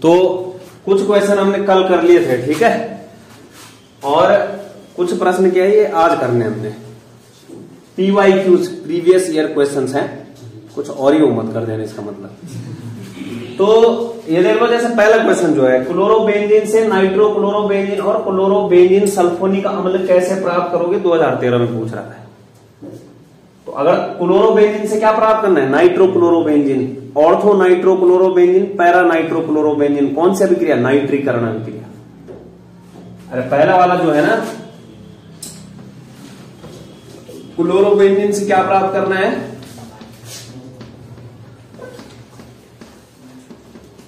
तो कुछ क्वेश्चन हमने कल कर लिए थे, ठीक है, और कुछ प्रश्न क्या है ये आज करने हमने। PYQs प्रीवियस ईयर क्वेश्चंस हैं, कुछ और ही मत कर देना इसका मतलब। तो ये देख लो, जैसे पहला क्वेश्चन जो है, क्लोरोबेंजीन से नाइट्रोक्लोरोबेंजीन और क्लोरोबेंजीन सल्फोनिक अम्ल कैसे प्राप्त करोगे, 2013 में पूछ रहा है। तो अगर क्लोरोबेंजीन से क्या प्राप्त करना है, nitrochlorobenzene, ortho nitrochlorobenzene, para nitrochlorobenzene, कौन सी अभिक्रिया, नाइट्रीकरण अभिक्रिया। अरे पहला वाला जो है ना, क्लोरोबेंजीन से क्या प्राप्त करना है,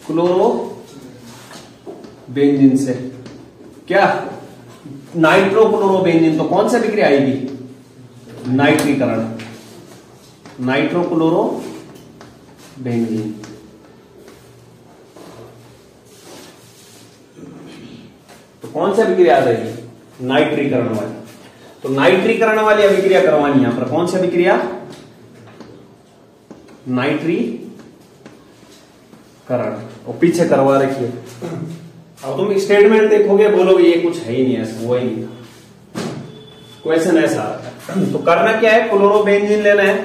क्लोरोबेंजीन से क्या, नाइट्रोक्लोरोबेंजीन, तो कौन सी अभिक्रिया आएगी, नाइट्रीकरण, नाइट्रोक्लोरोबेंजीन। तो कौन सी अभिक्रिया आ जाएगी, नाइट्रीकरण वाली। तो नाइट्रीकरण वाली अभिक्रिया करवानी यहां पर, कौन सी अभिक्रिया, नाइट्रीकरण, और पीछे करवा रखिए। अब तुम स्टेटमेंट देखोगे, बोलोगे ये कुछ है ही नहीं, ऐसा वो ही नहीं था, क्वेश्चन ऐसा आता है। तो करना क्या है, क्लोरोबेंजीन लेना है,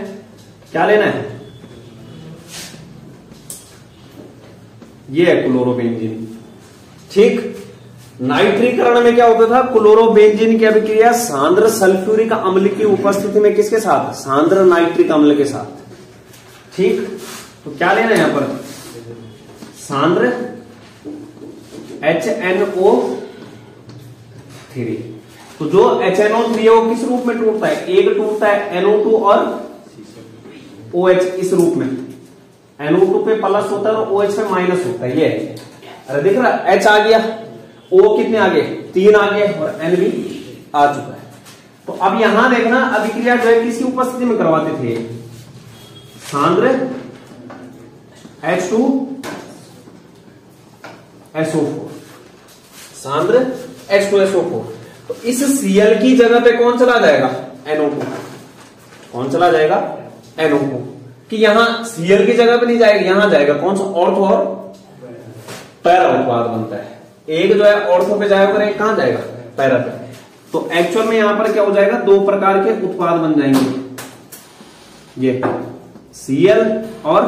क्या लेना है, ये है क्लोरोबेंजीन, ठीक। नाइट्रीकरण में क्या होता था, क्लोरोबेंजीन की अभिक्रिया सांद्र सल्फ्यूरिक अम्ल की उपस्थिति में किसके साथ, सांद्र नाइट्रिक अम्ल के साथ, ठीक। तो क्या लेना है यहां पर, सांद्र HNO3। तो जो HNO3 है वो किस रूप में टूटता है, एक टूटता है NO2 और OH इस रूप में, NO2 पे प्लस होता है और OH पे माइनस होता है, ये। अरे दिख रहा है, H आ गया, O कितने आ गए, 3 आ गए, और N भी आ चुका है। तो अब यहां देखना, अभिक्रिया जो है किसी उपस्थिति में करवाते थे, सांद्र H2SO4, सांद्र H2SO4। तो इस Cl की जगह पे कौन चला जाएगा, NO2, कौन चला जाएगा, NO2, कि यहां Cl की जगह पे नहीं जाएगा, यहां जाएगा कौन सा, ऑर्थो और पैरा उत्पाद बनता है। एक जो है ऑर्थो पे जाएगा, एक कहां जाएगा, पैरा पे। तो एक्चुअल में यहां पर क्या हो जाएगा, दो प्रकार के उत्पाद बन जाएंगे, ये Cl और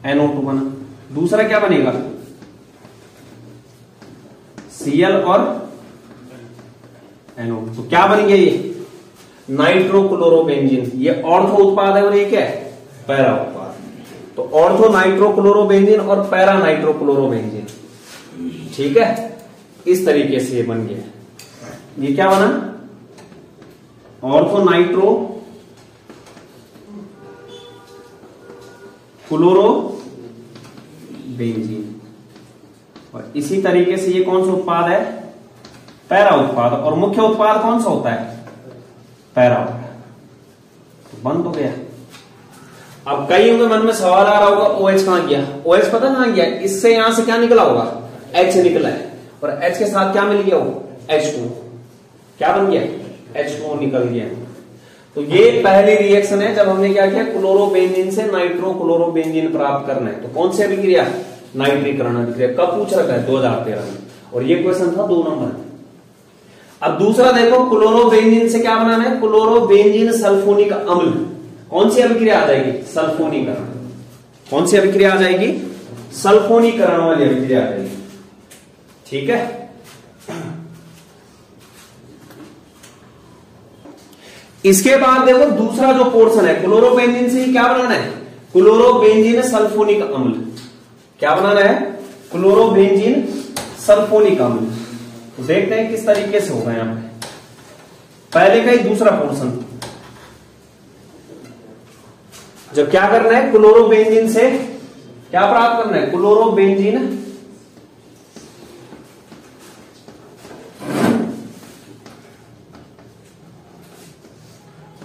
NO2 बना। दूसरा क्या बनेगा, Cl और NO2। तो क्या बन गया ये, नाइट्रोक्लोरोबेंजीन। ये ऑर्थो उत्पाद है और ये क्या है, पैरा उत्पाद। तो ऑर्थो नाइट्रोक्लोरोबेंजीन और पैरा नाइट्रोक्लोरोबेंजीन, ठीक है, इस तरीके से ये बन गया। ये क्या बना, ऑर्थो नाइट्रो क्लोरोबेंजीन। और इसी तरीके से ये कौन सा उत्पाद है, पैरा उत्पाद। और मुख्य उत्पाद कौन सा होता है, पैरा उत्पाद। तो बंद हो गया। अब कई के मन में सवाल आ रहा होगा, OH कहां गया, OH पता कहां गया, इससे यहां से क्या निकला होगा, H निकला है, और H के साथ क्या मिल गया, वो H2, क्या बन गया, H2 निकल गया। तो ये पहली रिएक्शन है जब हमने क्या किया, क्लोरोबेंजीन से नाइट्रोक्लोरोबेंजीन प्राप्त करना है। तो कौन सी अभिक्रिया, नाइट्रीकरण अभिक्रिया। कब पूछ रखा है, 2013 में, और ये क्वेश्चन था 2 नंबर। अब दूसरा देखो, क्लोरोबेंजीन से क्या बनाना है, क्लोरोबेंजीन सल्फोनिक अम्ल। कौन सी अभिक्रिया आ जाएगी, सल्फोनीकरण। कौन सी अभिक्रिया आ जाएगी, सल्फोनीकरण वाली अभिक्रिया आ जाएगी, ठीक है। इसके बाद देखो दूसरा जो पोर्शन है, क्लोरोबेंजीन से क्या बनाना है, क्लोरोबेंजीन सल्फोनिक अम्ल। क्या बनाना है, क्लोरोबेंजीन सल्फोनिक अम्ल। तो देखते हैं किस तरीके से होगा यहां पे, पहले का ही दूसरा पोर्शन। जब क्या करना है, क्लोरोबेंजीन से क्या प्राप्त करना है, क्लोरोबेंजीन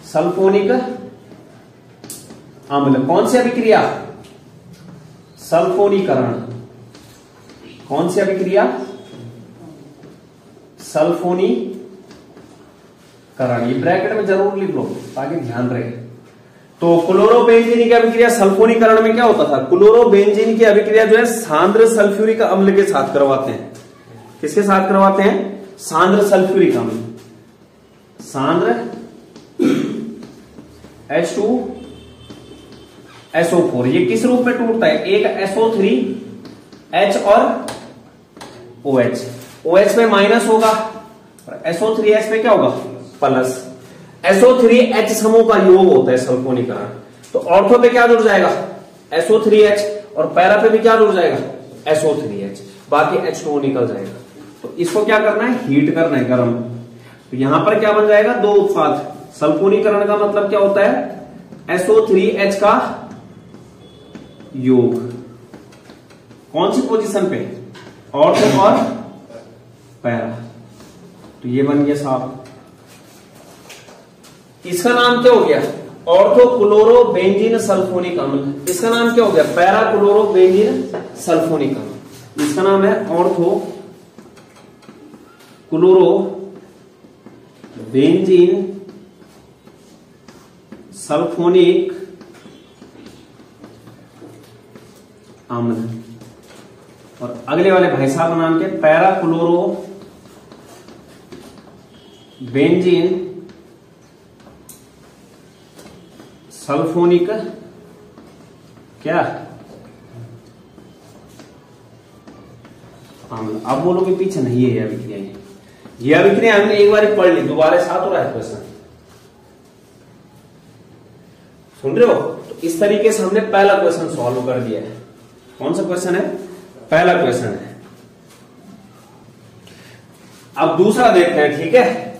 सल्फोनिक अम्ल। कौन सी अभिक्रिया, सल्फोनीकरण। कौन सी अभिक्रिया, सल्फोनीकरण। ये ब्रैकेट में जरूर लिख लो ताकि ध्यान रहे। तो क्लोरोबेंजीन की अभिक्रिया सल्फोनीकरण में क्या होता था, क्लोरोबेंजीन की अभिक्रिया जो है सांद्र सल्फ्यूरिक अम्ल के साथ करवाते हैं। किसके साथ करवाते हैं, सांद्र सल्फ्यूरिक अम्ल, सांद्र H2SO4। ये किस रूप में टूटता है, एक SO3H और OH, OH में माइनस होगा और SO3H में क्या होगा, प्लस। SO3H समूह का योग होता है सल्फोनीकरण। तो ऑर्थो पे क्या जुड़ जाएगा, SO3H, और पैरा पे भी क्या जुड़ जाएगा, SO3H, बाकी H2O निकल जाएगा। तो इसको क्या करना है, हीट करना है, गर्म। तो यहां पर क्या बन जाएगा, दो उत्पाद। सल्फोनीकरण का मतलब क्या होता है, SO3H का योग कौन सी पोजीशन पे, ऑर्थो और पैरा। तो ये बन गया साहब, इसका नाम क्या हो गया, ऑर्थो क्लोरोबेंजीन सल्फोनिक अम्ल। इसका नाम क्या हो गया, पैरा क्लोरोबेंजीन सल्फोनिक अम्ल। इसका नाम है ऑर्थो क्लोरोबेंजीन सल्फोनिक अम्ल। और अगले वाले भाई साहब नाम के पैरा क्लोरोबेंजीन सल्फोनिक क्या अम्ल। अब बोलोगे पीछे नहीं है ये अभिक्रिया, ये अभिक्रिया हमने एक बार पढ़ ली, दोबारा साथ हो रहा है क्वेश्चन, सुन रहे हो। तो इस तरीके से हमने पहला क्वेश्चन सॉल्व कर दिया है। कौन सा क्वेश्चन है, पहला क्वेश्चन है। अब दूसरा देखते हैं, ठीक है।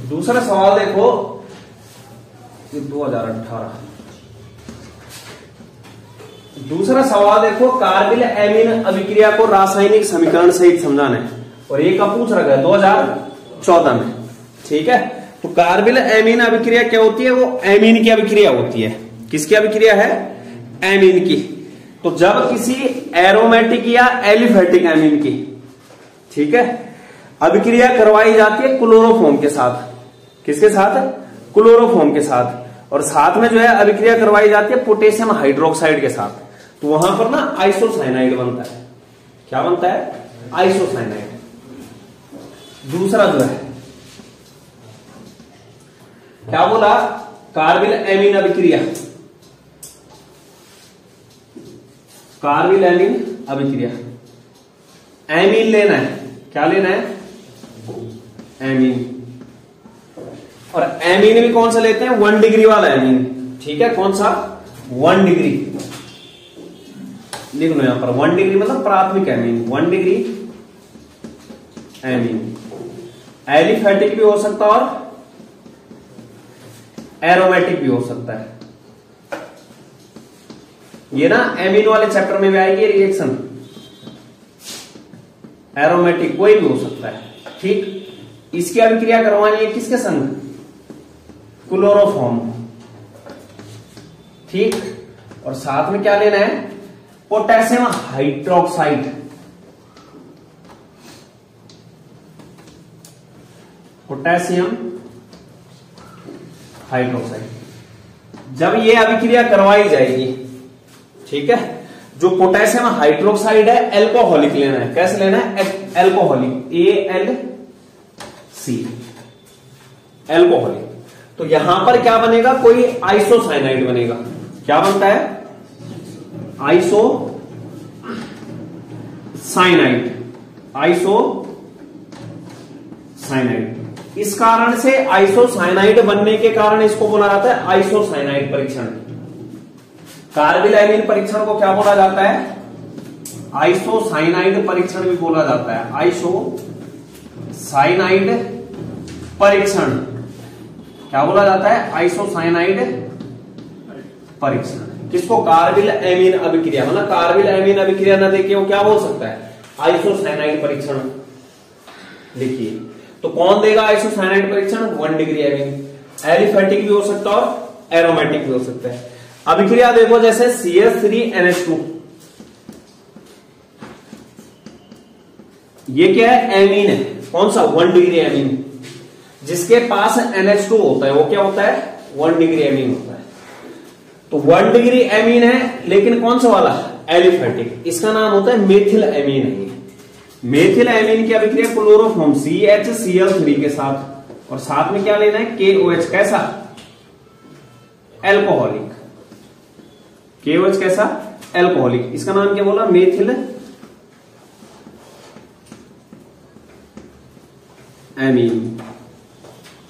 दूसरा सवाल देखो, 2018। दूसरा सवाल देखो, कार्बिल एमीन अभिक्रिया को रासायनिक समीकरण सहित समझाना है, और ये कब पूछ रखा है, 2014 में, ठीक है। तो कार्बिल एमीन अभिक्रिया क्या होती है, वो एमीन की अभिक्रिया होती है। किसकी अभिक्रिया है, एमीन की। तो जब किसी एरोमेटिक या एलिफेटिक एमीन की, ठीक है, अभिक्रिया करवाई जाती है क्लोरोफॉर्म के साथ, किसके साथ, क्लोरोफॉर्म के साथ, और साथ में जो है अभिक्रिया करवाई जाती है पोटेशियम हाइड्रोक्साइड के साथ, तो वहां पर ना आइसोसाइनाइड बनता है। क्या बनता है, आइसोसाइनाइड। दूसरा जो है क्या बोला, कार्बिल एमीन अभिक्रिया, कार्बिल एमीन अभिक्रिया, एमीन लेना है, क्या लेना है, एमीन। और एमीन भी कौन सा लेते हैं, 1 डिग्री वाला एमीन, ठीक है। कौन सा, 1 डिग्री, लिख लो यहां पर 1 डिग्री मतलब प्राथमिक एमीन, 1 डिग्री एमीन। एलिफेटिक भी हो सकता है और एरोमेटिक भी हो सकता है। ये ना एमीन वाले चैप्टर में भी आएगी रिएक्शन, एरोमेटिक कोई भी हो सकता है, ठीक। इसकी अभिक्रिया करवानी है किसके संग, क्लोरोफॉर्म, ठीक। और साथ में क्या लेना है, पोटेशियम हाइड्रोक्साइड, पोटेशियम हाइड्रोक्साइड। जब ये अभिक्रिया करवाई जाएगी, ठीक है, जो पोटेशियम हाइड्रोक्साइड है एल्कोहलिक लेना है। कैसे लेना है, एल्कोहलिक, ALC, एल्कोहलिक। तो यहां पर क्या बनेगा, कोई आइसोसाइनाइड बनेगा। क्या बनता है, आइसोसाइनाइड, आइसोसाइनाइड। इस कारण से आइसोसाइनाइड बनने के कारण इसको बोला जाता है आइसोसाइनाइड परीक्षण। कार्बिल एमीन परीक्षण को क्या बोला जाता है, आइसोसाइनाइड परीक्षण भी बोला जाता है। आइसोसाइनाइड परीक्षण क्या बोला जाता है, आइसोसाइनाइड परीक्षण। किसको, कार्बिल एमीन अभिक्रिया, मतलब कार्बिल एमीन अभिक्रिया न देखे वो क्या बोल सकता है, आइसोसाइनाइड परीक्षण। देखिए तो कौन देगा आइसोसाइनाइड परीक्षण, 1 डिग्री एमीन। एलिफेटिक भी हो सकता है और एरोमेटिक भी हो सकता है। अभिक्रिया देखो, जैसे CH3NH2, ये क्या है, एमीन है। कौन सा, 1 डिग्री एमीन। जिसके पास NH2 होता है वो क्या होता है, 1 डिग्री एमीन होता है। तो 1 डिग्री एमीन है, लेकिन कौन सा वाला, एलिफेटिक। इसका नाम होता है मेथिल एमीन है। मेथिल एमीन की अभिक्रिया क्लोरोफॉर्म CHCl3 के साथ, और साथ में क्या लेना है, KOH। कैसा, एल्कोहलिक। KOH कैसा, एल्कोहलिक। इसका नाम क्या बोला, मेथिल एमीन।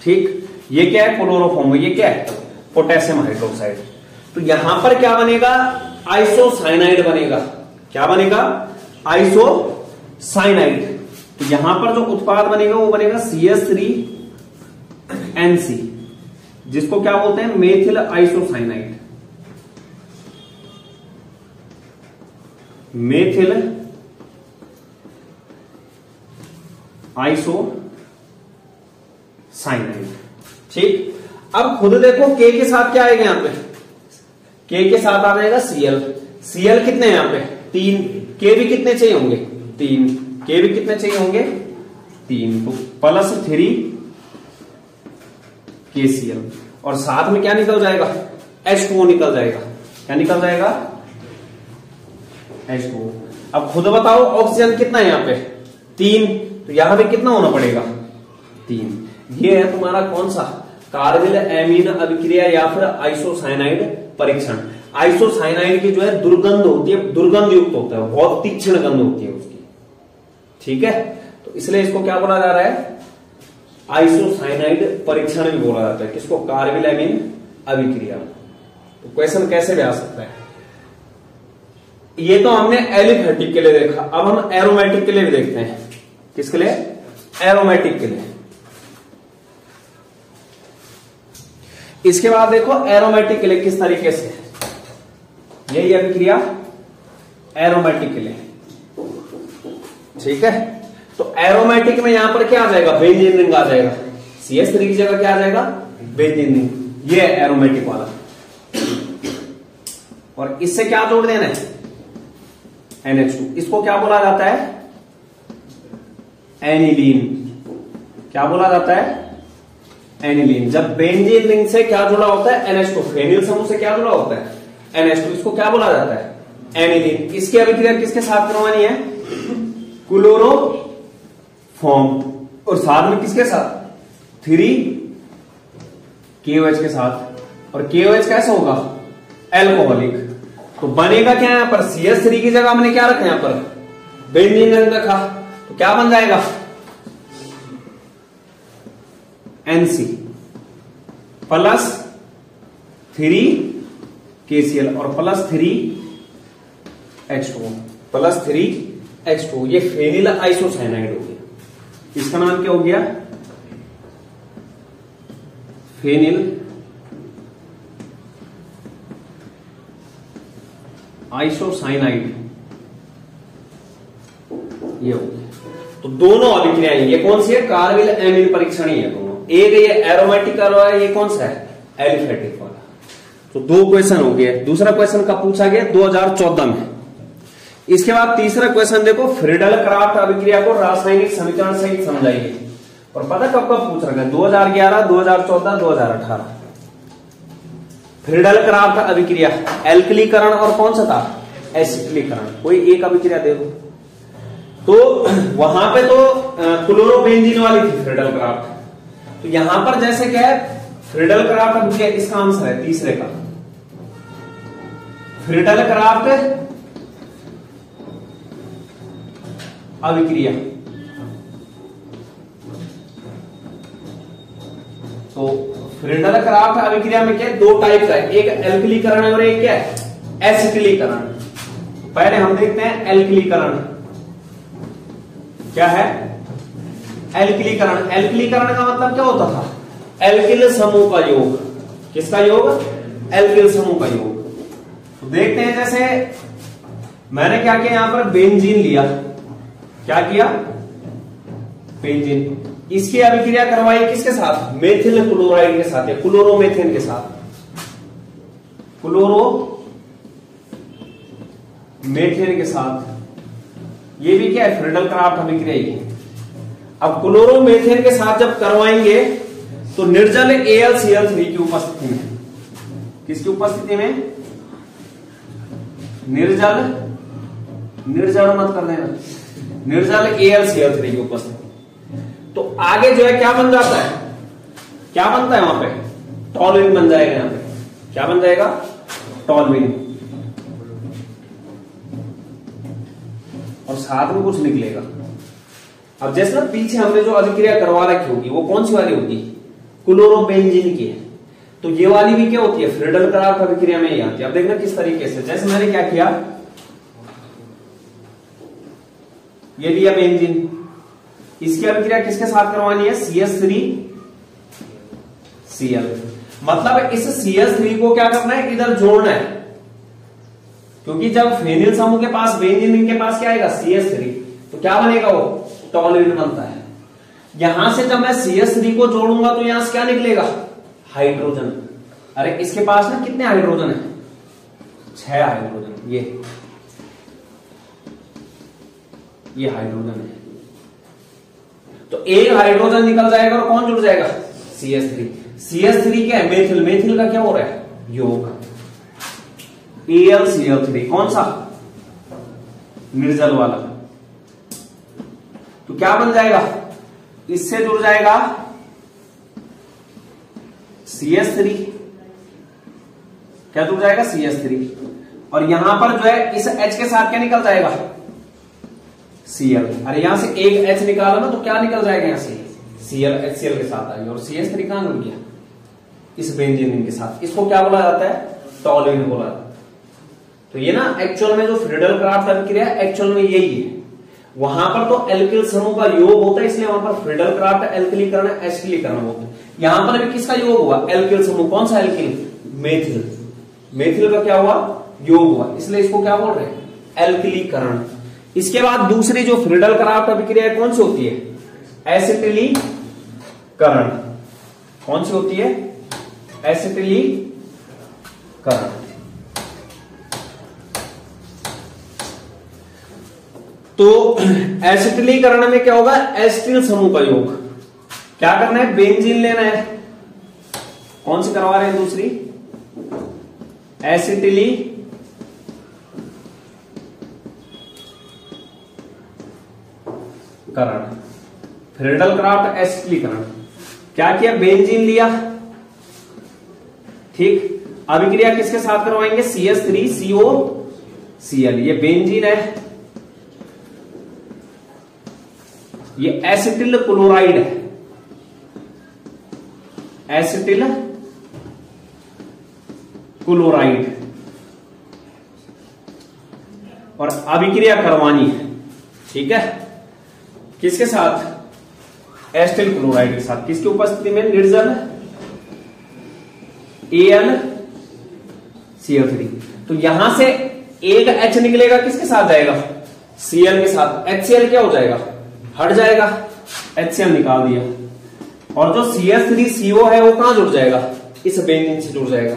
ठीक, ये क्या है, क्लोरोफॉर्म। ये क्या है, पोटेशियम हाइड्रोक्साइड। तो यहां पर क्या बनेगा, आइसोसाइनाइड बनेगा। क्या बनेगा, आइसोसाइनाइड। तो यहां पर जो उत्पाद बनेगा वो बनेगा CH3NC, जिसको क्या बोलते हैं, मेथिल आइसोसाइनाइड। Methyl isocyanide. ठीक, अब खुद देखो K के साथ क्या आएगा, यहां पे K के साथ आ जाएगा Cl कितने हैं यहां पे, 3। K भी कितने चाहिए होंगे, 3। K भी कितने चाहिए होंगे, 3। तो +3 KCl, और साथ में क्या निकल जाएगा, H2O निकल जाएगा। क्या निकल जाएगा, H2O। अब खुद बताओ ऑक्सीजन कितना है यहां पे, 3। तो यहां पे कितना होना पड़ेगा, 3। ये है तुम्हारा कौन सा, कार्बिल एमीन अभिक्रिया या फिर आइसोसाइनाइड परीक्षण। आइसोसाइनाइड की जो है दुर्गंध होती है, दुर्गंध युक्त होता है, बहुत तीक्ष्ण गंध होती है उसकी। ठीक है, तो इसलिए इसको क्या बोला जा रहा है, आइसोसाइनाइड परीक्षण भी बोला जाता है। किसको, कार्बिल एमीन अभिक्रिया। तो क्वेश्चन कैसे भी आ सकता है। ये तो हमने एलिफेटिक के लिए देखा, अब हम एरोमेटिक के लिए भी देखते हैं। किसके लिए, एरोमेटिक के लिए। इसके बाद देखो एरोमेटिक के लिए किस तरीके से, यही अभिक्रिया एरोमेटिक के लिए। ठीक है, तो एरोमेटिक में यहां पर क्या आ जाएगा, बेंजीन रिंग आ जाएगा। CH3 की जगह क्या आ जाएगा, बेंजीन रिंग। ये है एरोमेटिक वाला। और इससे क्या जोड़ देना है, NH2। इसको क्या बोला जाता है, एनिलीन। क्या बोला जाता है, एनिलीन। जब बेंजीन रिंग से क्या जुड़ा होता है, NH2। फेनिल समूह से क्या जुड़ा होता है, NH2। इसको क्या बोला जाता है, एनिलीन। इसकी अभिक्रिया किसके साथ करवानी है, क्लोरोफॉर्म, और साथ में किसके साथ, 3KOH के साथ। और KOH कैसा होगा, एल्कोहलिक। तो बनेगा क्या यहां पर, CH3 की जगह हमने क्या रखा, यहां पर बेंजीन रिंग रखा। तो क्या बन जाएगा, NC +3 KCl और +3 H2O, +3 H2O। ये फेनिल आइसोसाइनाइड हो गया। इसका नाम क्या हो गया, फेनिल आइसोसाइनाइड। ये हो गया। तो दोनों अभिक्रियाएं, ये कौन सी है, कार्बिल एमीन परीक्षण ही है दोनों। एक ये एरोमेटिक का है, ये कौन सा है, एलिफेटिक वाला। तो 2 क्वेश्चन हो गए। दूसरा क्वेश्चन कब पूछा गया, 2014 में। इसके बाद तीसरा क्वेश्चन देखो, फ्रीडल क्राफ्ट अभिक्रिया को रासायनिक समीकरण सहित समझाइए। और पता कब कब पूछ रखा है, 2011, 2014, 2018। फ्रीडल क्राफ्ट अभिक्रिया, एल्कलीकरण और कौन सा था, एसिटिलीकरण। कोई एक अभिक्रिया दे दो। तो वहां पे तो क्लोरोबेंजीन वाली थी फ्रीडल क्राफ्ट। तो यहां पर जैसे क्या है, फ्रीडल क्राफ्ट अभिक्रिया, इसका आंसर है तीसरे का, फ्रीडल क्राफ्ट अभिक्रिया। तो फ्रीडल क्राफ्ट अभिक्रिया में क्या है, 2 टाइप का है, एक एल्कलीकरण है और एक क्या है, एसिटिलीकरण। पहले हम देखते हैं एल्कलीकरण क्या है। एल्कलीकरण, एल्कलीकरण का मतलब क्या होता था, एल्किल समूह का योग। किसका योग, एल्किल समूह का योग। तो देखते हैं, जैसे मैंने क्या किया, यहां पर बेंजीन लिया। क्या किया, बेंजीन। इसकी अभिक्रिया करवाई किसके साथ, मेथिल क्लोराइड के साथ या क्लोरोमेथेन के साथ। क्लोरोमेथेन के साथ ये भी क्या है, फ्रीडल क्राफ्ट अभिक्रिया ये। अब क्लोरोमीथेन के साथ जब करवाएंगे तो निर्जल AlCl3 की उपस्थिति में, किसकी उपस्थिति में, निर्जल मत कर देना, निर्जल AlCl3 की उपस्थिति, तो आगे जो है क्या बन जाता है, क्या बनता है वहां पे, टॉलुइन बन जाएगा। यहां पे क्या बन जाएगा, टॉलुइन, और साथ में कुछ निकलेगा। अब जैसे ना पीछे हमने जो अभिक्रिया करवा रखी होगी वो कौन सी वाली होगी, क्लोरोबेंजीन की है, तो ये वाली भी क्या होती है, फ्रीडल क्राफ्ट अभिक्रिया में ही आती है। अब देखना किस तरीके से, जैसे मैंने क्या किया, ये लिया बेंजीन, इसकी अभिक्रिया किसके साथ करवानी है, CH3Cl, मतलब इस CH3 को क्या करना है, इधर जोड़ना है, क्योंकि जब फेनिल समूह के पास बेंजीन के पास क्या आएगा, CH3, तो क्या बनेगा, वो टॉलुइन बनता है। यहां से जब मैं CH3 को जोड़ूंगा तो यहां से क्या निकलेगा, हाइड्रोजन। अरे इसके पास ना कितने हाइड्रोजन है, 6 हाइड्रोजन, ये हाइड्रोजन है, तो एक हाइड्रोजन निकल जाएगा और कौन जुड़ जाएगा, CH3। CH3 क्या है, मेथिल, मेथिल का क्या हो रहा है, योग, AlCl3 कौन सा, निर्जल वाला, तो क्या बन जाएगा, इससे जुड़ जाएगा CH3, क्या जुड़ जाएगा, CH3, और यहां पर जो है इस H के साथ क्या निकल जाएगा, Cl। अरे यहां से एक H निकाला ना तो क्या निकल जाएगा, यहां से Cl HCl के साथ आएगा, और CH3 कहां जुड़ गया, इस बेंजीन के साथ। इसको क्या बोला जाता है, टॉलुइन बोला जाता है। तो ये ना एक्चुअल में जो फ्रीडल क्राफ्ट अभिक्रिया एक्चुअल में यही है, वहां पर तो एल्किल समूह का योग होता है, इसलिए वहां पर फ्रीडल क्राफ्ट एल्किलीकरण एसिटिलीकरण होता है। यहां पर भी किसका योग हुआ, एल्किल समूह, कौन सा एल्किल, मेथिल, मेथिल का क्या हुआ, योग हुआ, इसलिए इसको क्या बोल रहे हैं, एल्किलीकरण। इसके बाद दूसरी जो फ्रीडल क्राफ्ट अभिक्रिया कौन सी होती है, एसिटिलीकरण, कौन सी होती है, एसिटिलीकरण। तो एसिटिलीकरण में क्या होगा, एसिटिल समूह का योग, क्या करना है, बेंजीन लेना है, कौन सी करवा रहे हैं, दूसरी एसिटिलीकरण, फ्रीडल क्राफ्ट एसिटिलीकरण। क्या किया, बेंजीन लिया, ठीक, अभिक्रिया किसके साथ करवाएंगे, CH3COCl, ये बेंजीन है, ये एसिटिल क्लोराइड है, एसिटिल क्लोराइड, और अभिक्रिया करवानी है, ठीक है, किसके साथ, एसिटिल क्लोराइड के साथ, किसकी उपस्थिति में, निर्जल AlCl3। तो यहां से एक H निकलेगा, किसके साथ जाएगा, Cl के साथ, HCl क्या हो जाएगा, हट जाएगा, HCl निकाल दिया, और जो CH3CO है वो कहां जुड़ जाएगा, इस बेंजीन से जुड़ जाएगा,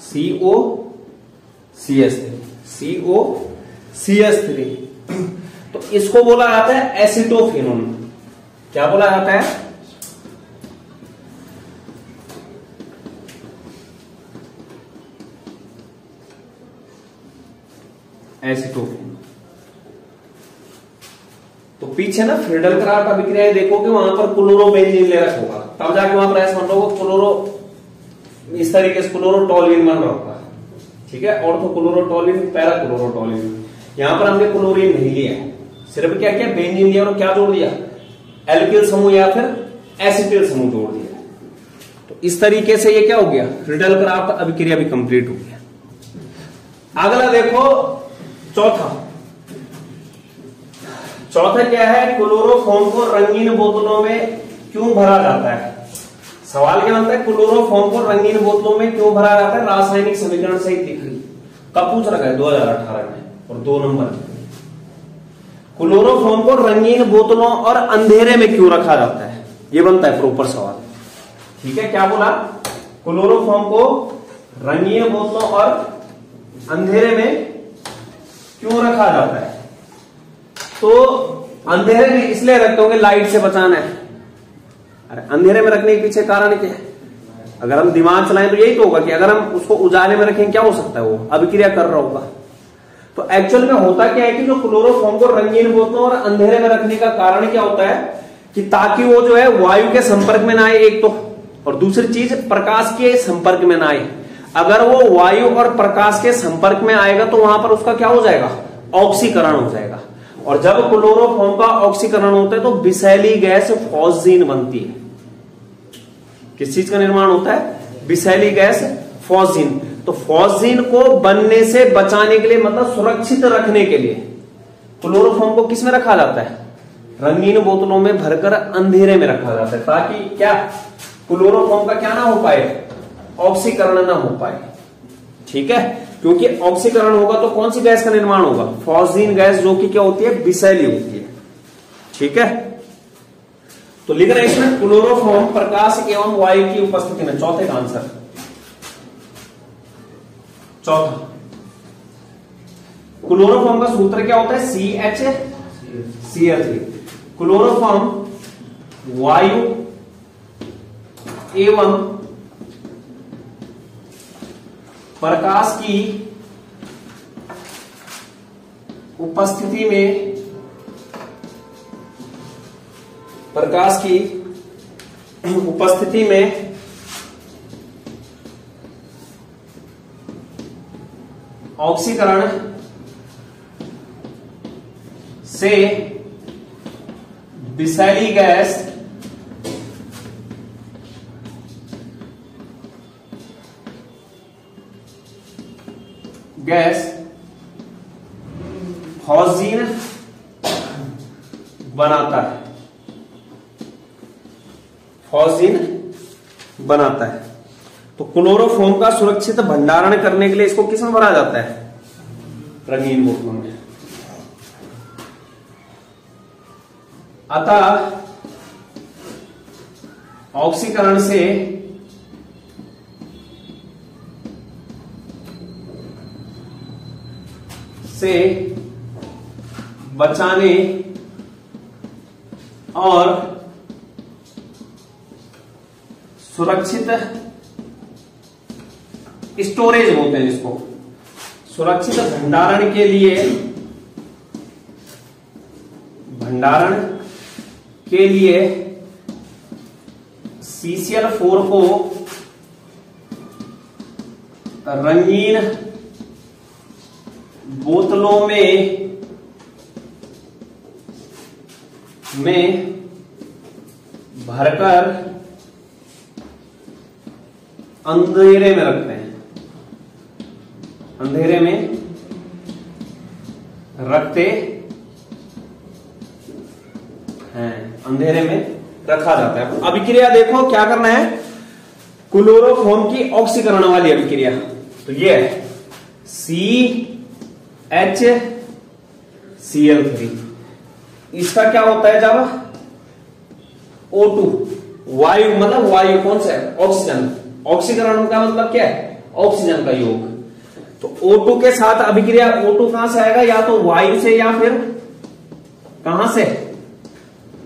COCH3 तो इसको बोला जाता है एसिटोफेनोन। क्या बोला जाता है, एसिटोफेनोन। तो पीछे ना फ्रीडल क्राफ्ट अभिक्रिया देखोगे, वहां पर क्लोरोबेंजीन ले रखा होगा, तब जाके वहां पर ऐसा मान लो क्लोरो, इस तरीके से क्लोरोटॉलुइन बन रहा होगा, ठीक है, ऑर्थोक्लोरोटॉलुइन, पैरा क्लोरोटॉलुइन। यहां पर हमने क्लोरीन नहीं लिया, सिर्फ क्या किया, बेंजीन लिया और क्या जोड़ दिया, एल्किल समूह या फिर एसिटिल समूह जोड़ दिया। तो इस तरीके से ये क्या हो गया, फ्रीडल क्राफ्ट अभिक्रिया भी कंप्लीट हो गया। अगला देखो, चौथा क्या है, क्लोरोफॉर्म को रंगीन बोतलों में क्यों भरा जाता है। सवाल क्या बनता है, क्लोरोफॉर्म को रंगीन बोतलों में क्यों भरा जाता है, रासायनिक समीकरण सहित लिख रही, कब पूछ रखा है, 2018 में, और 2 नंबर। क्लोरोफॉर्म को रंगीन बोतलों और अंधेरे में क्यों रखा जाता है, ये बनता है प्रॉपर सवाल, ठीक है। क्या बोला, क्लोरोफॉर्म को रंगीन बोतलों और अंधेरे में क्यों रखा जाता है? तो अंधेरे में इसलिए रखते होंगे लाइट से बचाना है। अरे अंधेरे में रखने के पीछे कारण क्या है? अगर हम दिमाग चलाएं तो यही तो होगा कि अगर हम उसको उजाले में रखें क्या हो सकता है, वो अभिक्रिया कर रहा होगा। तो एक्चुअल में होता क्या है कि जो क्लोरोफॉर्म को रंगीन बोतलों और अंधेरे में रखने का कारण क्या होता है कि ताकि वो जो है वायु के संपर्क में ना आए एक तो, और दूसरी चीज प्रकाश के संपर्क में ना आए। अगर वो वायु और प्रकाश के संपर्क में आएगा तो वहां पर उसका क्या हो जाएगा? ऑक्सीकरण हो जाएगा। और जब क्लोरोफॉर्म का ऑक्सीकरण होता है तो विषैली गैस फॉस्जीन बनती है। किस चीज का निर्माण होता है? विषैली गैस फॉस्जीन। तो फॉस्जीन को बनने से बचाने के लिए, मतलब सुरक्षित रखने के लिए क्लोरोफॉर्म को किस में रखा जाता है? रंगीन बोतलों में भरकर अंधेरे में रखा जाता है, ताकि क्या क्लोरोफॉर्म का क्या ना हो पाए? ऑक्सीकरण ना हो पाए। ठीक है, क्योंकि ऑक्सीकरण होगा तो कौन सी गैस का निर्माण होगा? फॉस्जीन गैस, जो कि क्या होती है? विषैली होती है। ठीक है, तो लिख रहे हैं इसमें क्लोरोफॉर्म प्रकाश एवं वायु की उपस्थिति में। चौथे का आंसर, चौथा, क्लोरोफॉर्म का सूत्र क्या होता है? CH3। क्लोरोफॉर्म वायु एवं प्रकाश की उपस्थिति में, प्रकाश की उपस्थिति में ऑक्सीकरण से विषैली गैस फॉस्जीन बनाता है। फॉस्जीन बनाता है। तो क्लोरोफॉर्म का सुरक्षित भंडारण करने के लिए इसको किस में भरा जाता है? रंगीन बोतलों में। अतः ऑक्सीकरण से बचाने और सुरक्षित स्टोरेज बोलते हैं जिसको, सुरक्षित भंडारण के लिए CCl4 को रंगीन बोतलों में भरकर अंधेरे में रखते हैं। अंधेरे में रखते हैं, अंधेरे में रखा जाता है। अभिक्रिया देखो क्या करना है? क्लोरोफॉर्म की ऑक्सीकरण वाली अभिक्रिया, तो ये है CHCl3। इसका क्या होता है? जब O2 वायु, मतलब वायु कौन सा है? ऑक्सीजन। ऑक्सीकरण का मतलब क्या है? ऑक्सीजन का योग। तो O2 के साथ अभिक्रिया, O2 कहां से आएगा? या तो वायु से या फिर कहां से?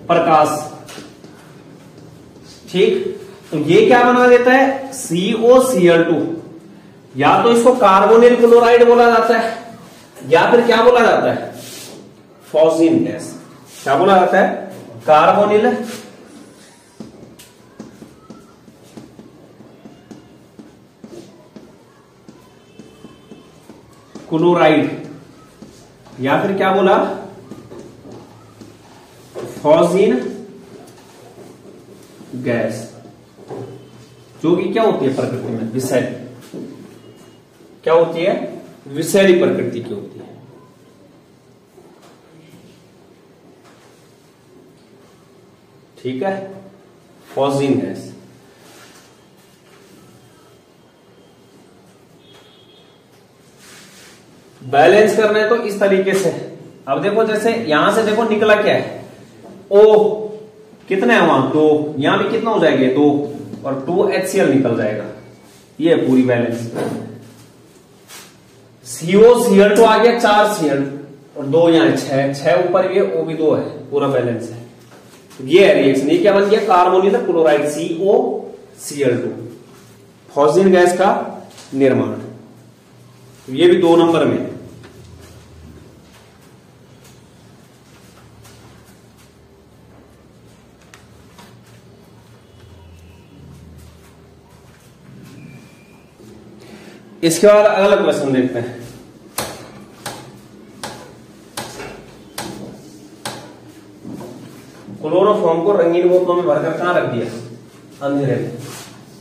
प्रकाश। ठीक, तो ये क्या बना देता है? COCl2। या तो इसको कार्बोनिल क्लोराइड बोला जाता है, या फिर क्या बोला जाता है? Phosgene gas. क्या बोला जाता है? कार्बोनिल क्लोराइड, या फिर क्या बोला? फॉस्जीन गैस, जो कि क्या होती है प्रकृति में? विषैली। क्या होती है? विषैली प्रकृति की होती है। ठीक है, फॉस्जीन गैस। बैलेंस करना है तो इस तरीके से। अब देखो, जैसे यहां से देखो निकला क्या है? O कितना है वहां? 2। यहां भी कितना हो जाएगा? 2, और 2HCl निकल जाएगा। ये है पूरी बैलेंस। CO Cl2 आ गया 4 Cl और 2 यहाँ 6 ऊपर भी है, वो भी 2 है, पूरा बैलेंस है। तो ये है रिएक्शन। ये क्या बन गया? Carbonyl chloride CO Cl2, phosphate gas का निर्माण। तो ये भी 2 नंबर में। इसके बाद अगला क्वेश्चन देखते हैं। क्लोरोफॉर्म को रंगीन बोतलों में भरकर कहां रख दिया? अंधेरे में।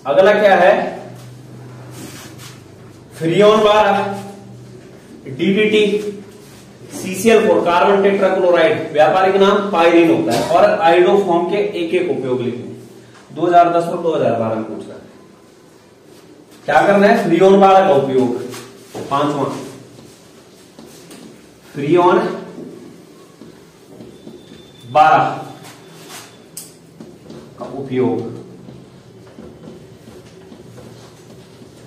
अगला क्या है? Freon 12, DDT, CCl4 carbon tetrachloride, व्यापारिक नाम पायरीन होता है, और आइडोफॉर्म के एक उपयोग लिखने। 2010 और 2012 में पूछ रहा है। क्या करना है? फ्रीऑन 12 का उपयोग। 5वां फ्रीऑन 12 का उपयोग।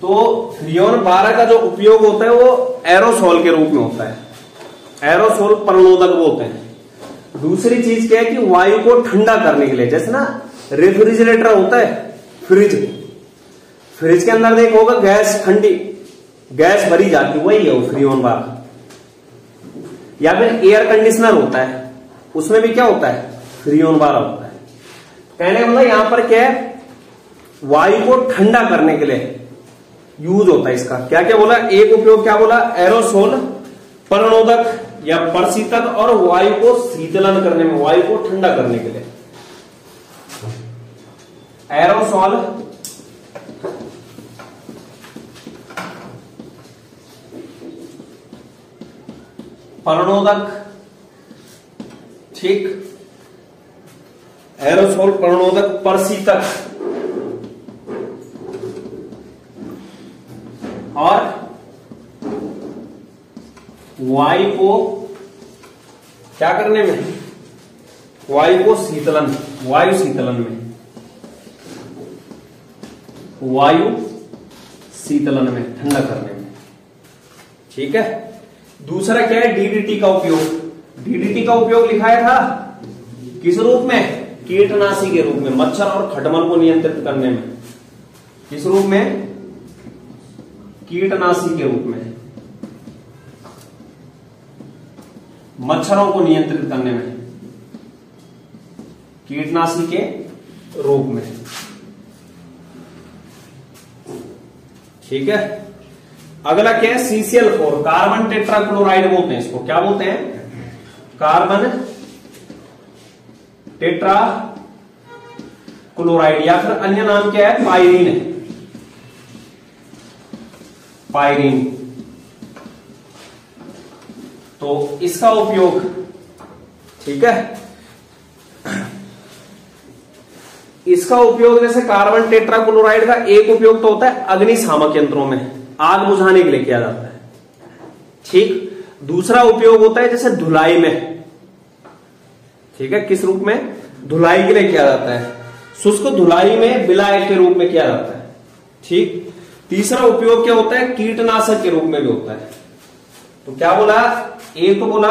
तो फ्रीऑन 12 का जो उपयोग होता है वो एरोसोल के रूप में होता है। एरोसोल प्रणोदक बोलते हैं। दूसरी चीज क्या है कि वायु को ठंडा करने के लिए, जैसे ना रेफ्रिजरेटर होता है, फ्रिज के अंदर देखोगा गैस ठंडी गैस भरी जाती, वही है वो फ्रीऑन 12। या फिर एयर कंडीशनर होता है, उसमें भी क्या होता है? फ्रीऑन 12 होता है। कहने का मतलब यहां पर क्या है? वायु को ठंडा करने के लिए यूज होता है इसका। क्या क्या बोला? एक उपयोग क्या बोला? एरोसोल प्रणोदक या प्रशीतक, और वायु को शीतलन करने में, वायु को ठंडा करने के लिए। एरोसोल प्रणोदक, ठीक, एरोसोल प्रणोदक, प्रशीतक, और वायु को क्या करने में? वायु को शीतलन, वायु शीतलन में, वायु शीतलन में, ठंडा करने में। ठीक है। दूसरा क्या है? DDT का उपयोग। DDT का उपयोग लिखाया था किस रूप में? कीटनाशी के रूप में, मच्छर और खटमल को नियंत्रित करने में। किस रूप में? कीटनाशी के रूप में, मच्छरों को नियंत्रित करने में, कीटनाशी के रूप में। ठीक है। अगला क्या है? CCl4 कार्बन टेट्राक्लोराइड बोलते हैं इसको। क्या बोलते हैं? कार्बन टेट्रा क्लोराइड, या फिर अन्य नाम क्या है? पायरीन है, पायरीन। तो इसका उपयोग, ठीक है, इसका उपयोग जैसे कार्बन टेट्राक्लोराइड का एक उपयोग तो होता है अग्निशामक यंत्रों में, आग बुझाने के लिए किया जाता है। ठीक। दूसरा उपयोग होता है जैसे धुलाई में, ठीक है, किस रूप में? धुलाई के लिए किया जाता है, शुष्क धुलाई में विलायक के रूप में किया जाता है। ठीक। तीसरा उपयोग क्या होता है? कीटनाशक के रूप में भी होता है। तो क्या बोला? एक तो बोला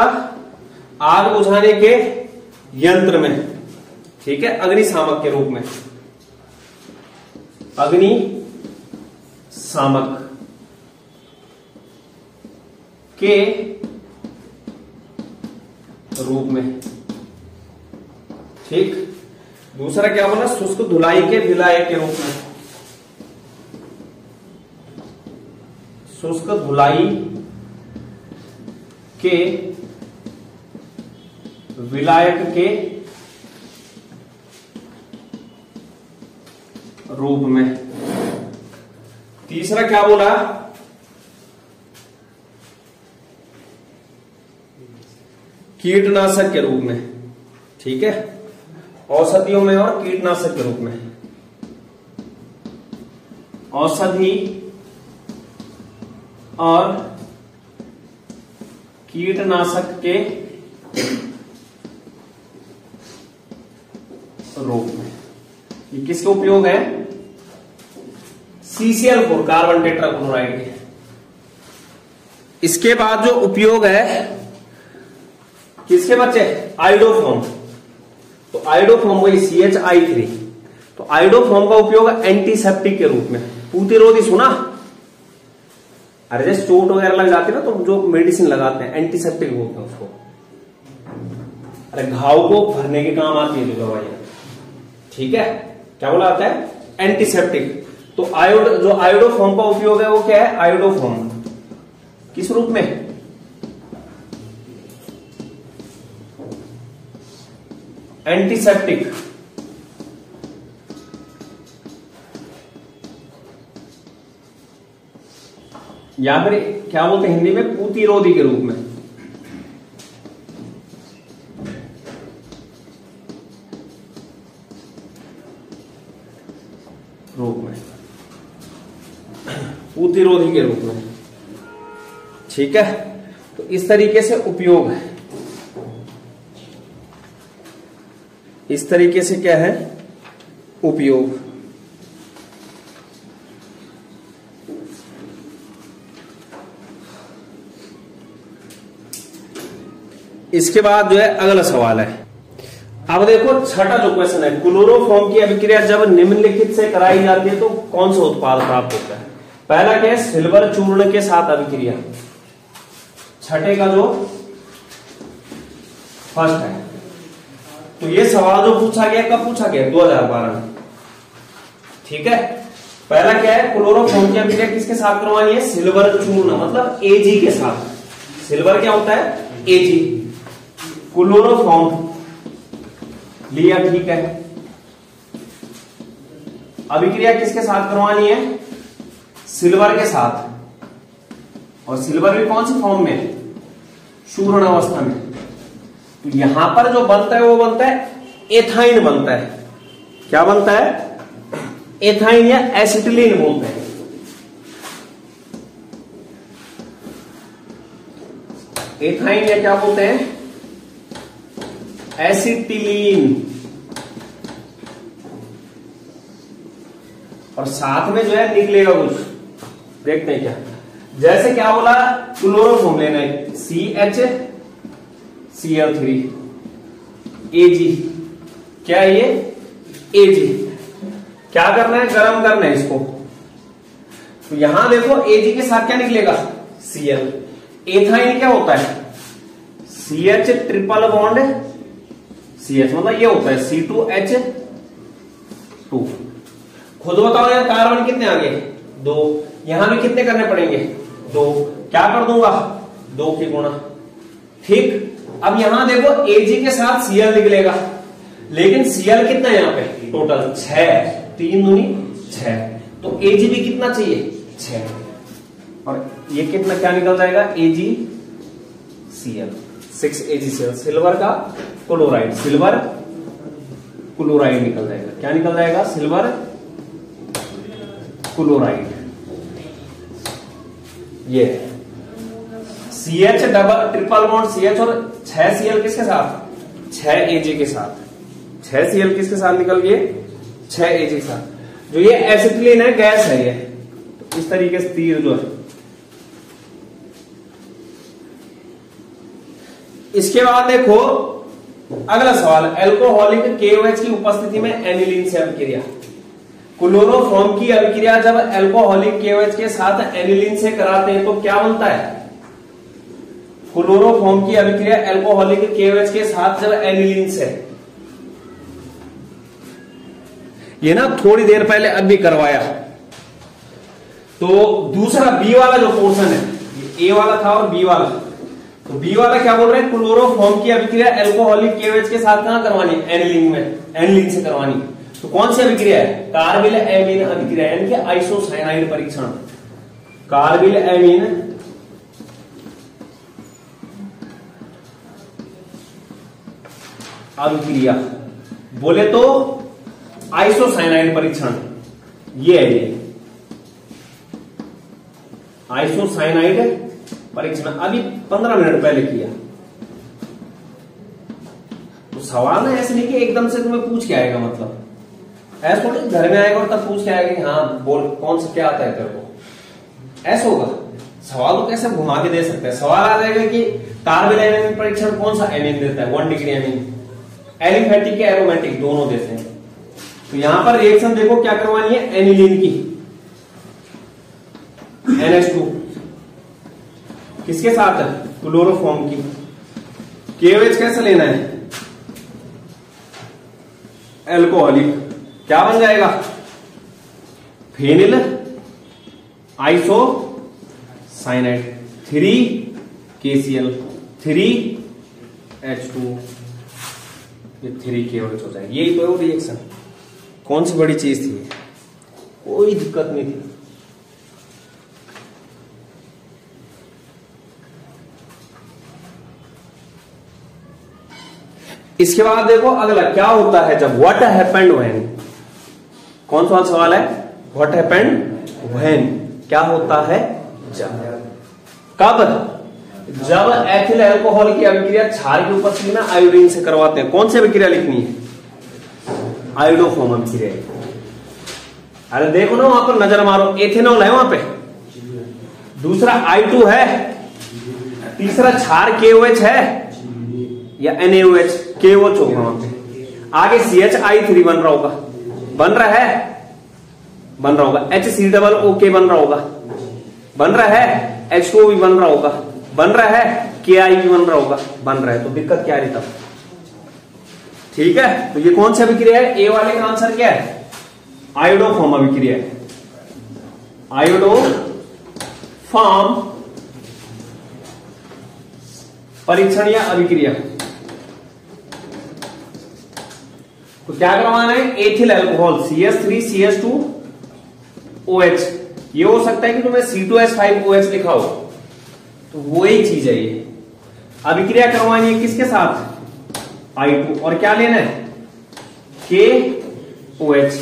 आग बुझाने के यंत्र में, ठीक है, अग्निशामक के रूप में, अग्निशामक के रूप में। ठीक। दूसरा क्या बोला? शुष्क धुलाई के विलायक के रूप में, शुष्क धुलाई के विलायक के रूप में। तीसरा क्या बोला? कीटनाशक के रूप में, ठीक है, औषधियों में और कीटनाशक के रूप में, औषधि और कीटनाशक के रूप में। ये किसके उपयोग है? CCl4 कार्बन टेट्राक्लोराइड के। इसके बाद जो उपयोग है किसके बच्चे, आयोडोफॉर्म। तो आयोडोफॉर्म वही CH3। तो आयोडोफॉर्म का उपयोग एंटीसेप्टिक के रूप में, प्रतिरोधी सुना, अरे जैसे चोट वगैरह लग जाती है ना तो जो मेडिसिन लगाते हैं एंटीसेप्टिक बोलते हैं उसको। अरे घाव को भरने के काम आती है जो दवाइयां, ठीक है, क्या बोला जाता है, एंटीसेप्टिक। तो जो आयोडोफॉर्म का उपयोग है वो क्या है, आयोडोफॉर्म किस रूप में, एंटीसेप्टिक। या फिर क्या बोलते हैं हिंदी में, प्रतिरोधी के रूप में। प्रतिरोधी के रूप में, ठीक है। तो इस तरीके से उपयोग है, इस तरीके से क्या है उपयोग। इसके बाद जो है अगला सवाल है, अब देखो छठा जो क्वेश्चन है, क्लोरोफॉर्म की अभिक्रिया जब निम्नलिखित से कराई जाती है तो कौन सा उत्पाद प्राप्त होता है। पहला क्या है, सिल्वर चूर्ण के साथ अभिक्रिया। छठे का जो फर्स्ट है, तो ये सवाल जो पूछा गया कब पूछा गया, 2012 में, ठीक है। पहला क्या है, क्लोरोफॉर्म की अभिक्रिया किसके साथ करवानी है, सिल्वर चूर्ण मतलब Ag के साथ। सिल्वर क्या होता है, Ag। क्लोरोफॉर्म लिया, ठीक है। अभिक्रिया किसके साथ करवानी है, सिल्वर के साथ। और सिल्वर भी कौन सी फॉर्म में, चूर्ण अवस्था में। तो यहां पर जो बनता है वो बनता है एथाइन बनता है। क्या बनता है, एथाइन या एसिटिलीन बोलते हैं। एथाइन या क्या बोलते हैं, एसिटिलीन। और साथ में जो है निकलेगा कुछ, देखते हैं क्या। जैसे क्या बोला, क्लोरोफॉर्म लेना है, CH3 Ag। क्या है ये, Ag। क्या करना है, गर्म करना है इसको। तो यहां देखो Ag के साथ क्या निकलेगा, Cl। एथाइन क्या होता है, CH ट्रिपल बॉन्ड CH, मतलब ये होता है C2H2। खुद बताओ यार, कार्बन कितने आगे, 2। यहां भी कितने करने पड़ेंगे, 2। क्या कर दूंगा, 2 की गुणा, ठीक। अब यहां देखो Ag के साथ Cl निकलेगा, लेकिन Cl कितना है यहाँ पे, टोटल 6, 3 दूनी 6। तो Ag भी कितना चाहिए, 6। और ये कितना क्या निकल जाएगा, AgCl, 6 AgCl। सिल्वर का क्लोराइड, सिल्वर क्लोराइड निकल जाएगा। क्या निकल जाएगा, सिल्वर क्लोराइड। ये CH double triple bond CH और 6 Cl किसके साथ, 6 Ag के साथ। 6 Cl किसके साथ निकल गए, 6 Ag के साथ। जो ये एसिटिलीन है, गैस है ये। तो इस तरीके से तीर जो है। इसके बाद देखो अगला सवाल, एल्कोहलिक KOH की उपस्थिति में एनिलीन से अभिक्रिया। क्लोरोफॉर्म की अभिक्रिया जब एल्कोहलिक KOH के साथ एनिलीन से कराते हैं तो क्या बनता है, क्लोरोफॉर्म की अभिक्रिया एल्कोहलिक KOH के साथ जब एनिलीन से, ये ना थोड़ी देर पहले अभी करवाया। तो दूसरा बी वाला जो पोर्शन है, ए वाला था और बी वाला, तो बी वाला क्या बोल रहे हैं, क्लोरोफॉर्म की अभिक्रिया एल्कोहलिक KOH के साथ कहां करवानी, एनिलीन में, एनिलीन से करवानी। तो कौन सी अभिक्रिया है, कार्बिल एमीन अभिक्रिया, यानी कि आइसोसाइनाइड परीक्षण। कार्बिल एमीन अभिक्रिया बोले तो आइसोसाइनाइड परीक्षण, ये है ये आइसोसाइनाइड परीक्षण। अभी 15 मिनट पहले किया। तो सवाल है ऐसे नहीं कि एकदम से तुम्हें पूछ के आएगा, मतलब ऐसा थोड़ी घर में आएगा और तब पूछ के आएगा कि हाँ बोल कौन सा क्या आता है तेरे को, ऐसा होगा। सवाल तो कैसे घुमा के दे सकते हैं। सवाल आ जाएगा कि कार्बन एनाइन परीक्षण कौन सा एमीन देता है, 1 डिग्री एमीन, एलिफेटिक या एरोमेटिक दोनों देते हैं। तो यहां पर रिएक्शन देखो क्या करवानी है, एनिलीन की NH2 किसके साथ है, क्लोरोफॉर्म की। KOH कैसे लेना है, एल्कोहलिक, क्या बन जाएगा, phenyl iso cyanide, 3KCl 3H2, ये 3KOH हो जाएगी। यही तो है रिएक्शन। कौन सी बड़ी चीज थी, कोई दिक्कत नहीं थी। इसके बाद देखो अगला क्या होता है जब, व्हाट हैपेंड व्हेन, कौन सा सवाल है, व्हाट हैपेंड व्हेन, क्या होता है जब, कब, जब एथिल अल्कोहल की अभिक्रिया क्षार की उपस्थिति में आयोडीन से करवाते हैं। कौन सी अभिक्रिया लिखनी है, आयोडोफॉर्म अभिक्रिया। अरे देखो ना वहां पर नजर मारो, एथेनॉल है वहां पे, दूसरा I2 है, तीसरा क्षार KOH है या NaOH, KOH होगा वहां पे, आगे CHI3 बन रहा होगा, बन रहा होगा HCOOK बन रहा होगा, बन रहा है H2O भी बन रहा होगा, बन रहा है KI भी बन रहा होगा, बन रहा है। तो दिक्कत क्या रही तब, ठीक है। तो ये कौन सी अभिक्रिया है, ए वाले का आंसर क्या है, आयोडोफॉर्म अभिक्रिया है, आयोडोफॉर्म परीक्षण या अभिक्रिया। तो क्या करवाना है, ethyl alcohol CH3 CH2 OH, ये हो सकता है कि तुम्हें C2H5OH लिखा हो, तो वही चीज है ये। अभिक्रिया करवानी है किसके साथ, I2, और क्या लेना है, KOH,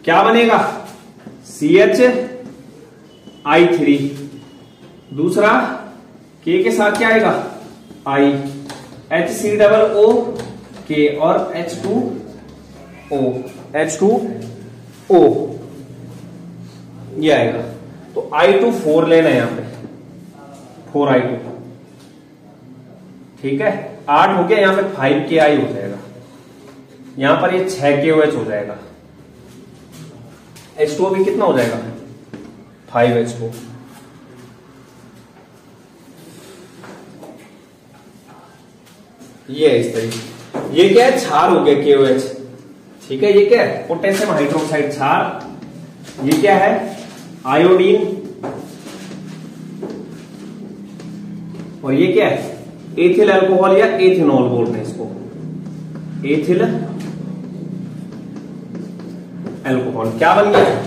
क्या बनेगा CHI3, दूसरा K के साथ क्या आएगा I, HCOOK और H2O ये आएगा। तो I2 4 लेना है यहां पे, 4I2, ठीक है। 8 हो गया, यहां पे 5KI हो जाएगा, यहां पर ये 6KOH हो जाएगा, H2O भी कितना हो जाएगा, 5H2O। ये इस तरीके, ये क्या है, क्षार हो गया KOH, ठीक है। ये क्या है, पोटेशियम हाइड्रोक्साइड क्षार, ये क्या है, आयोडीन, और ये क्या है, एथिल अल्कोहल या एथेनॉल बोलते हैं इसको, एथिल अल्कोहल, क्या बन गया,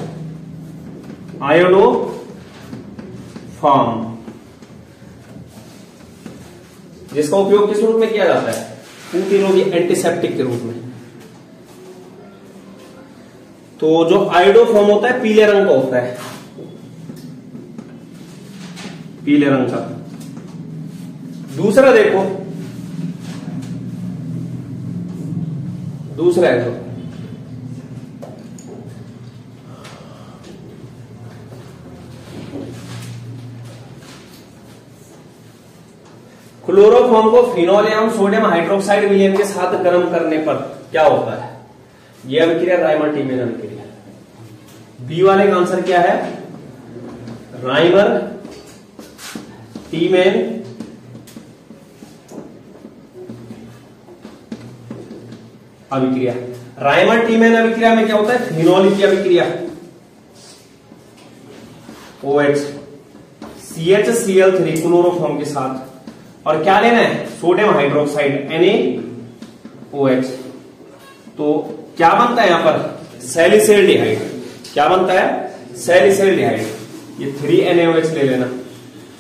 आयोडोफॉर्म, जिसका उपयोग किस रूप में किया जाता है, प्रतिरोधी एंटीसेप्टिक के रूप में। तो जो आयोडोफॉर्म होता है पीले रंग का होता है, पीले रंग का। दूसरा देखो, दूसरा है तो क्लोरोफॉर्म को फिनोल एवं सोडियम हाइड्रोक्साइड विलयन के साथ गर्म करने पर क्या होता है, यह अभिक्रिया राइमर टीमेन अभिक्रिया। बी वाले का आंसर क्या है, राइमर टीमेन अभिक्रिया। राइमर टीमेन अभिक्रिया में क्या होता है, फिनोल की अभिक्रिया, OH CHCl3 क्लोरोफॉर्म के साथ, और क्या लेना है, सोडियम हाइड्रोक्साइड NaOH। तो क्या बनता है यहां पर, सैलिसिल्डिहाइड, क्या बनता है, सैलिसिल्डिहाइड, ये 3NaOH ले लेना।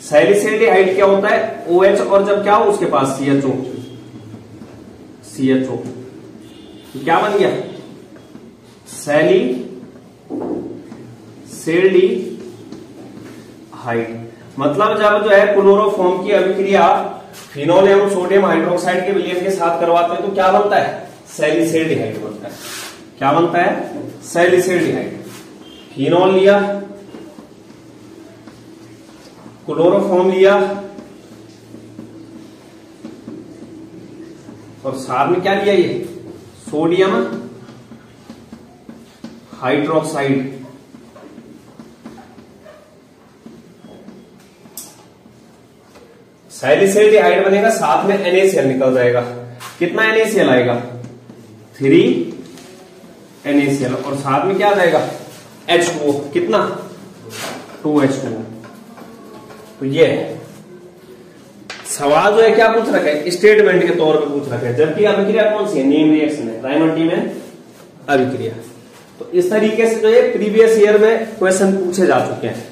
सैलिसिल्डिहाइड क्या होता है, OH और जब क्या हो उसके पास CHO, क्या बन गया, सैलिसिल्डिहाइड। मतलब जब जो है क्लोरोफॉर्म की अभिक्रिया फिनोल एवं सोडियम हाइड्रोक्साइड के विलयन के साथ करवाते हैं तो क्या बनता है, सैलिसिल्डिहाइड बनता है। क्या बनता है, सैलिसिल्डिहाइड। फिनोल लिया, क्लोरोफॉर्म लिया और साथ में क्या लिया, ये सोडियम हाइड्रोक्साइड। सैलिसैल्डिहाइड बनेगा, साथ में NaCl निकल जाएगा। कितना NaCl आएगा, 3 NaCl, और साथ में क्या आ जाएगा H2O, कितना 2H2O। तो ये है सवाल जो है क्या पूछ रखा है, स्टेटमेंट के तौर पे पूछ रखा है, जबकि अभिक्रिया कौन सी है, नेम रिएक्शन है, रायमंड में अभिक्रिया। तो इस तरीके से जो है प्रीवियस ईयर में क्वेश्चन पूछे जा चुके हैं।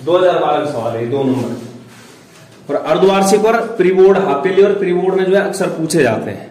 2012 का सवाल है, 2 नंबर, और अर्धवार्षिक और प्री बोर्ड, हाफ ईयरली और प्री बोर्ड में जो है अक्सर पूछे जाते हैं।